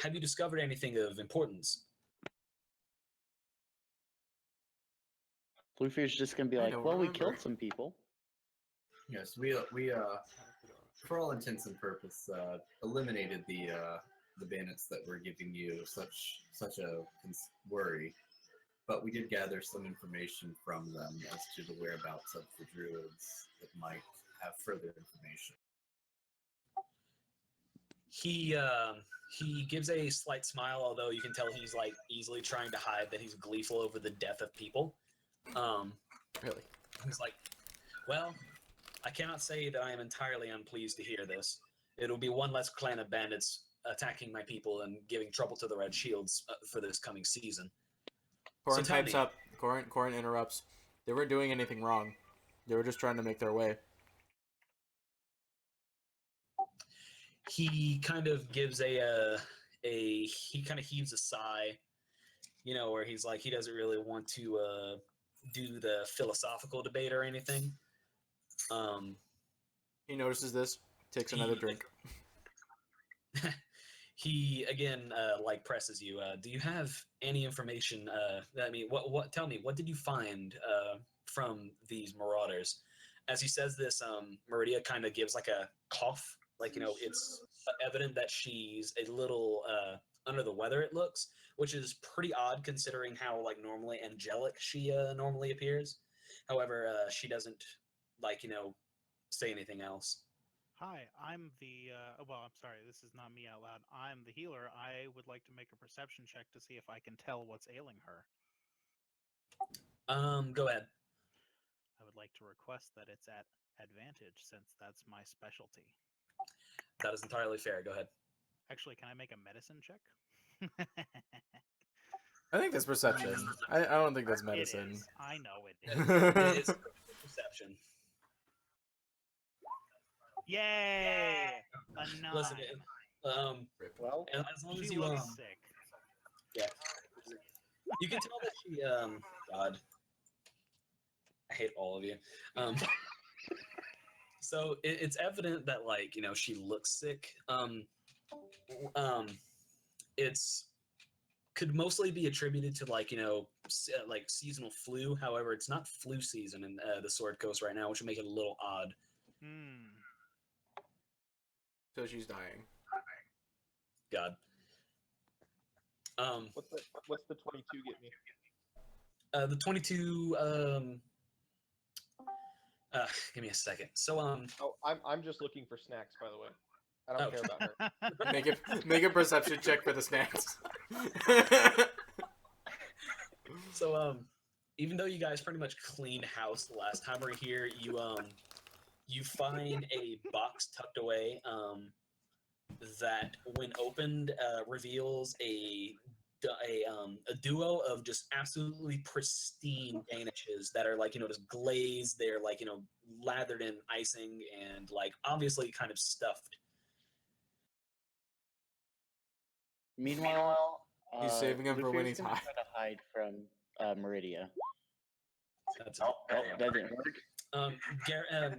have you discovered anything of importance? Bluebeard's just gonna be I like, don't well, we remember. killed some people. Yes, for all intents and purpose, eliminated the bandits that were giving you such a worry. But we did gather some information from them as to the whereabouts of the druids that might have further information. He gives a slight smile, although you can tell he's like easily trying to hide that he's gleeful over the death of people. Really? He's like, well, I cannot say that I am entirely unpleased to hear this. It'll be one less clan of bandits attacking my people and giving trouble to the Red Shields for this coming season. Corin tell types me- up. Corin interrupts. They weren't doing anything wrong. They were just trying to make their way. He kind of gives he kind of heaves a sigh, where he's like he doesn't really want to do the philosophical debate or anything. He notices this, takes another drink. He again like presses you. Do you have any information? I mean, what? Tell me, what did you find from these marauders? As he says this, Meridia kind of gives like a cough. Like, it's evident that she's a little under the weather, it looks, which is pretty odd considering how like normally angelic she normally appears. However, she doesn't say anything else. Hi, I'm the. Well, I'm sorry, this is not me out loud. I'm the healer. I would like to make a perception check to see if I can tell what's ailing her. Go ahead. I would like to request that it's at advantage since that's my specialty. That is entirely fair. Go ahead. Actually, can I make a medicine check? I think that's perception. I don't think that's medicine. It is. I know it It is. is perception. Yay! A 9. Listen, Well, as long as She you looks sick. yeah, you can tell that she God, I hate all of you. So it's evident that she looks sick. It's could mostly be attributed to like seasonal flu. However, it's not flu season in the Sword Coast right now, which would make it a little odd. So she's dying. God. What's the 22 get me? The 22. Give me a second. So Oh, I'm just looking for snacks, by the way. I don't care about her. Make a perception check for the snacks. So even though you guys pretty much cleaned house the last time we were here, you find a box tucked away that, when opened, reveals a duo of just absolutely pristine danishes that are just glazed. They're lathered in icing and obviously kind of stuffed. meanwhile, He's saving him for when Bluebeard's he's gonna high. try to hide from Meridia. That's Oh, that didn't work.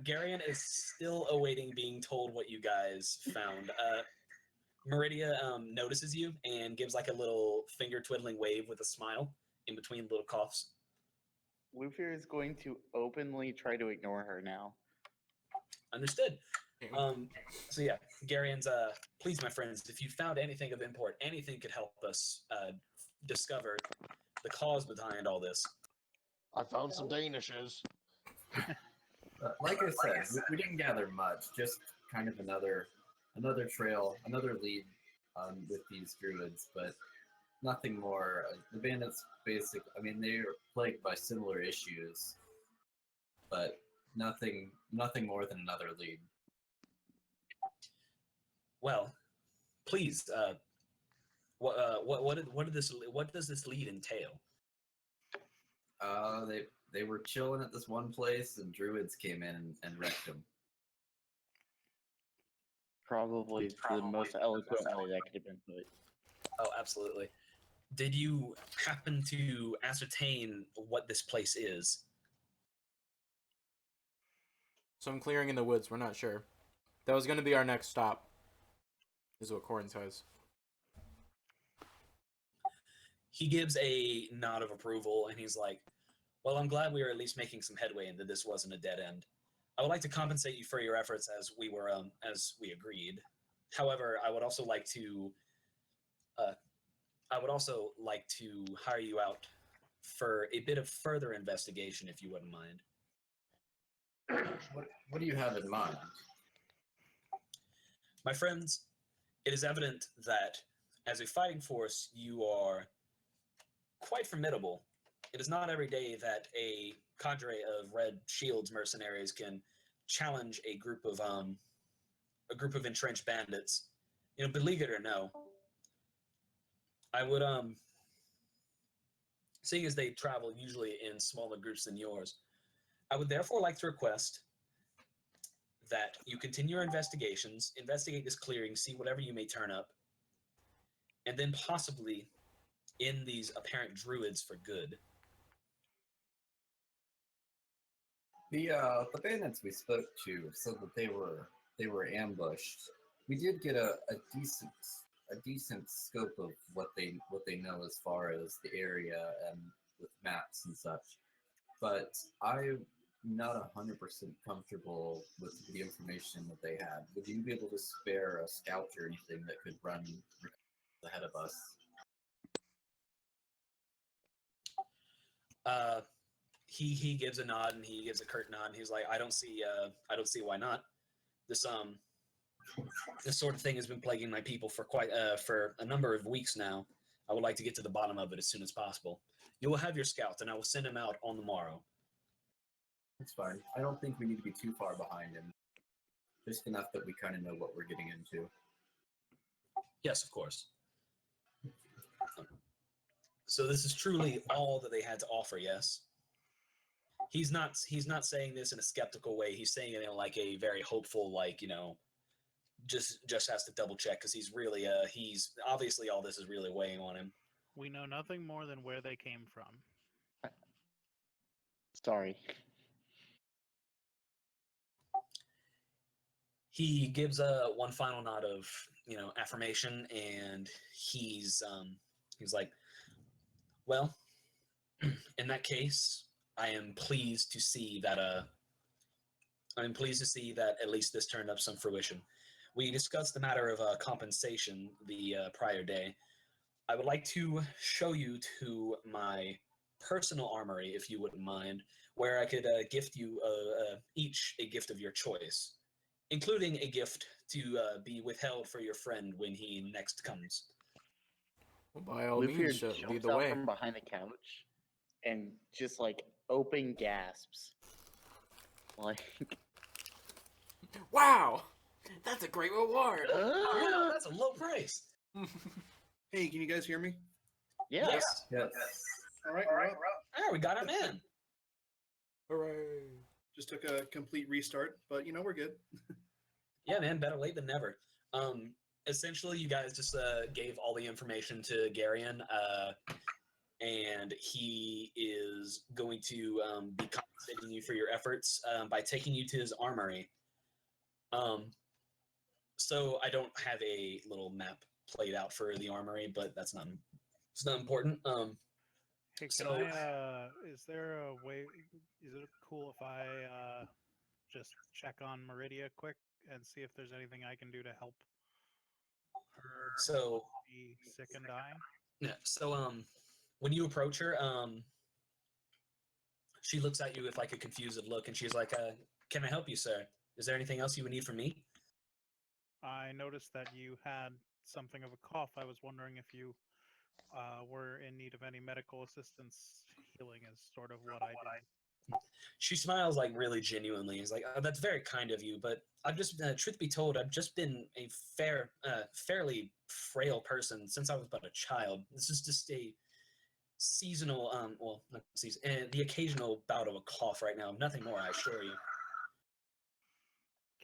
Garion is still awaiting being told what you guys found. Meridia notices you and gives a little finger twiddling wave with a smile in between little coughs. Bluebeard is going to openly try to ignore her now. Understood. So yeah, Garion's, please, my friends, if you found anything of import, anything could help us discover the cause behind all this. I found some danishes. Like I said, we didn't gather much. Just kind of another trail, another lead with these druids, but nothing more. The bandits, they're plagued by similar issues, but nothing more than another lead. Well, please, what does this lead entail? They were chilling at this one place, and druids came in and wrecked them. Probably the most eloquent way that could have been put. Oh, absolutely. Did you happen to ascertain what this place is? Some clearing in the woods. We're not sure. That was going to be our next stop, is what Corin says. He gives a nod of approval, and he's like, "Well, I'm glad we are at least making some headway, and that this wasn't a dead end. I would like to compensate you for your efforts as we agreed. However, uh, I would also like to hire you out for a bit of further investigation, if you wouldn't mind." What do you have in mind? My friends, it is evident that as a fighting force, you are quite formidable. It is not every day that a cadre of Red Shields mercenaries can challenge a group of entrenched bandits. Beleague it or no, I would seeing as they travel usually in smaller groups than yours, I would therefore like to request that you continue your investigations, investigate this clearing, see whatever you may turn up, and then possibly end these apparent druids for good. The bandits we spoke to said that they were ambushed. We did get a decent scope of what they know as far as the area and with maps and such. But I'm not 100% comfortable with the information that they had. Would you be able to spare a scout or anything that could run ahead of us? He gives a nod, and he gives a curt nod, and he's like, I don't see why not. This sort of thing has been plaguing my people for for a number of weeks now. I would like to get to the bottom of it as soon as possible. You will have your scout, and I will send him out on the morrow. It's fine. I don't think we need to be too far behind him. Just enough that we kind of know what we're getting into. Yes, of course. So this is truly all that they had to offer, yes? He's not saying this in a skeptical way. He's saying it in like a very hopeful, like, just has to double check, because he's really he's obviously all this is really weighing on him. We know nothing more than where they came from. Sorry. He gives one final nod of affirmation, and he's like, well, in that case, I am pleased to see that at least this turned up some fruition. We discussed the matter of compensation the prior day. I would like to show you to my personal armory, if you wouldn't mind, where I could gift you each a gift of your choice, including a gift to be withheld for your friend when he next comes. Well, by all Luffy means, lead jumps the out way. from behind the couch and just like open gasps. Like, Wow, that's a great reward. Yeah, that's a low price. Hey, can you guys hear me? Yes. Yes. All right, we're up. Ah, we got him in. Hooray! Just took a complete restart, but we're good. Yeah, man, better late than never. Essentially, you guys just gave all the information to Garion, and he is going to be compensating you for your efforts by taking you to his armory. So I don't have a little map played out for the armory, but it's not important. Hey, can So- is there a way? Is it cool if I just check on Meridia quick and see if there's anything I can do to help her So be sick and die? yeah, so when you approach her, she looks at you with like a confused look, and she's like, "Can I help you, sir? Is there anything else you would need from me?" I noticed that you had something of a cough. I was wondering if you were in need of any medical assistance. Healing is sort of what I do. She smiles like really genuinely. He's like, "Oh, that's very kind of you, but I've just, truth be told, I've just been a fairly frail person since I was but a child. This is just a seasonal, well, not season, the occasional bout of a cough right now. Nothing more, I assure you."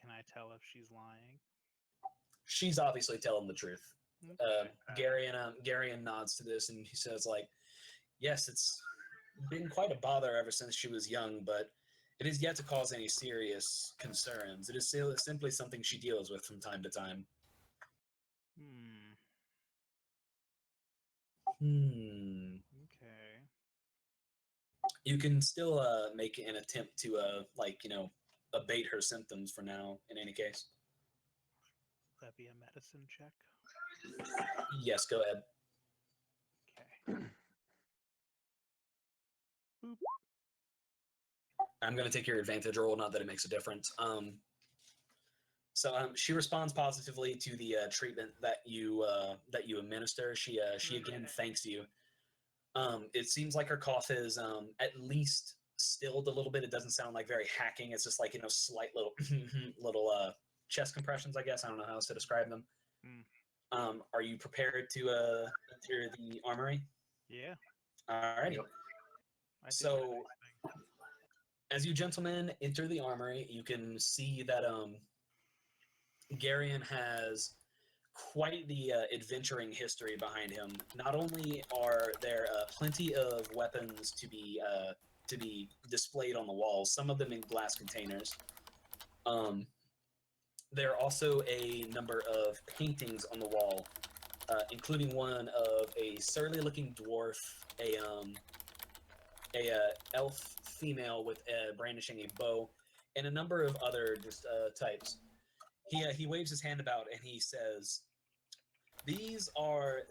Can I tell if she's lying? She's obviously telling the truth. Okay. Garion nods to this, and he says, like, "Yes, it's been quite a bother ever since she was young, but it is yet to cause any serious concerns. It is still simply something she deals with from time to time." Hmm. Hmm. You can still make an attempt to abate her symptoms for now. In any case, That'd be a medicine check. yes, go ahead. Okay. Boop. I'm going to take your advantage roll. Not that it makes a difference. So she responds positively to the treatment that you administer. She again thanks you. It seems like her cough is at least stilled a little bit. It doesn't sound like very hacking. It's just like slight little little chest compressions. I guess I don't know how else to describe them. Are you prepared to enter the armory? Yeah. Alrighty. Yep. I did So, that nice thing. as you gentlemen enter the armory, you can see that Garion has quite the adventuring history behind him. Not only are there plenty of weapons to be displayed on the walls, some of them in glass containers. There are also a number of paintings on the wall, including one of a surly-looking dwarf, a elf female with brandishing a bow, and a number of other just types. He waves his hand about and he says, "These are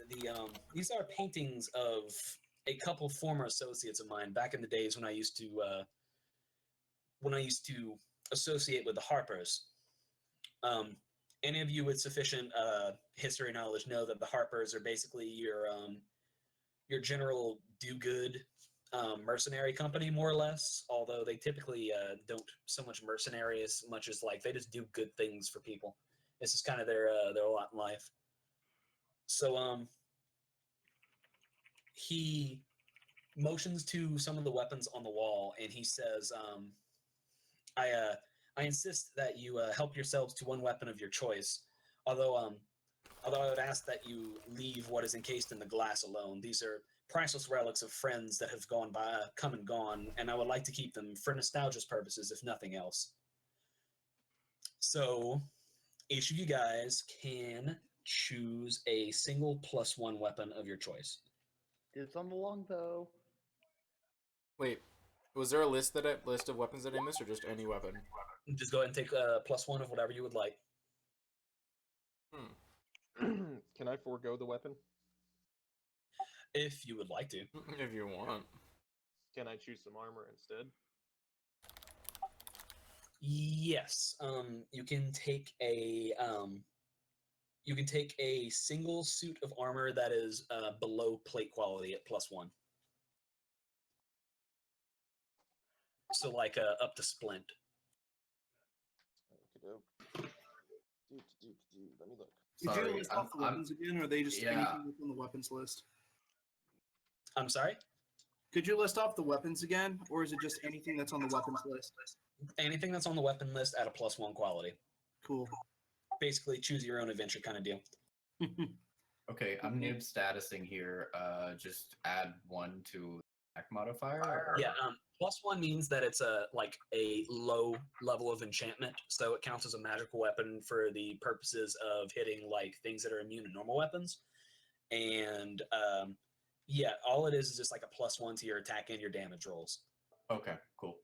paintings of a couple former associates of mine back in the days when I used to associate with the Harpers. Any of you with sufficient history knowledge know that the Harpers are basically your general do-good mercenary company, more or less. Although they typically don't so much mercenary as much as like they just do good things for people. This is kind of their lot in life. So he motions to some of the weapons on the wall, and he says, I insist that you help yourselves to one weapon of your choice. Although I would ask that you leave what is encased in the glass alone. These are priceless relics of friends that have come and gone, and I would like to keep them for nostalgia's purposes, if nothing else. So, each of you guys can choose a single +1 weapon of your choice. Dibs on the longbow. Wait, was there a list of weapons that I missed, or just any weapon? Just go ahead and take +1 of whatever you would like. Can I forego the weapon? If you would like to. If you want. Can I choose some armor instead? Yes. You can take a single suit of armor that is below plate quality at +1. So like up to splint. Okey-doke. Let me look. Did Sorry, you list off the weapons again, or are they just yeah. anything that's on the weapons list? I'm sorry? Could you list off the weapons again, or is it just anything that's on the weapons list? Anything that's on the weapon list at a +1 quality. Cool. Basically, choose your own adventure kind of deal. Okay, I'm noob statusing here. Just add 1 to attack modifier. Or... Yeah, +1 means that it's a low level of enchantment, so it counts as a magical weapon for the purposes of hitting like things that are immune to normal weapons. And yeah, all it is just like a +1 to your attack and your damage rolls. Okay, cool.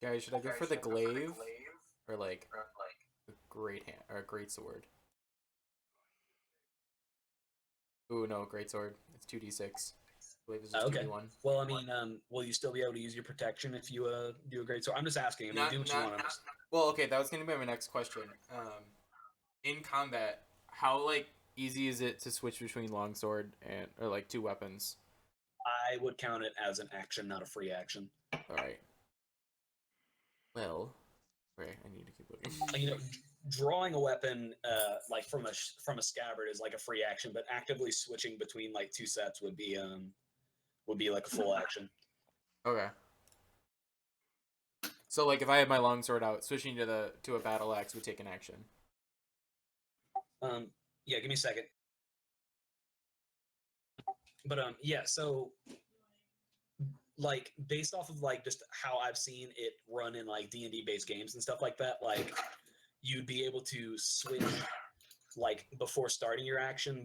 Guys, should I go for the glaive or like a great hand or a great sword? Ooh, no, great sword. It's 2d6. Glaive is just Okay. 2d1. Well, I mean, will you still be able to use your protection if you do a great sword? I'm just asking. I mean, do what you want. Well, okay, that was gonna be my next question. In combat, how like easy is it to switch between longsword or like 2 weapons? I would count it as an action, not a free action. All right. Well, right. I need to keep looking. You know, drawing a weapon like from a scabbard is like a free action, but actively switching between like 2 sets would be like a full action. Okay. So like if I had my longsword out, switching to a battle axe would take an action. Yeah, give me a second. But yeah, so like based off of like just how I've seen it run in like D&D based games and stuff like that, like you'd be able to switch like before starting your action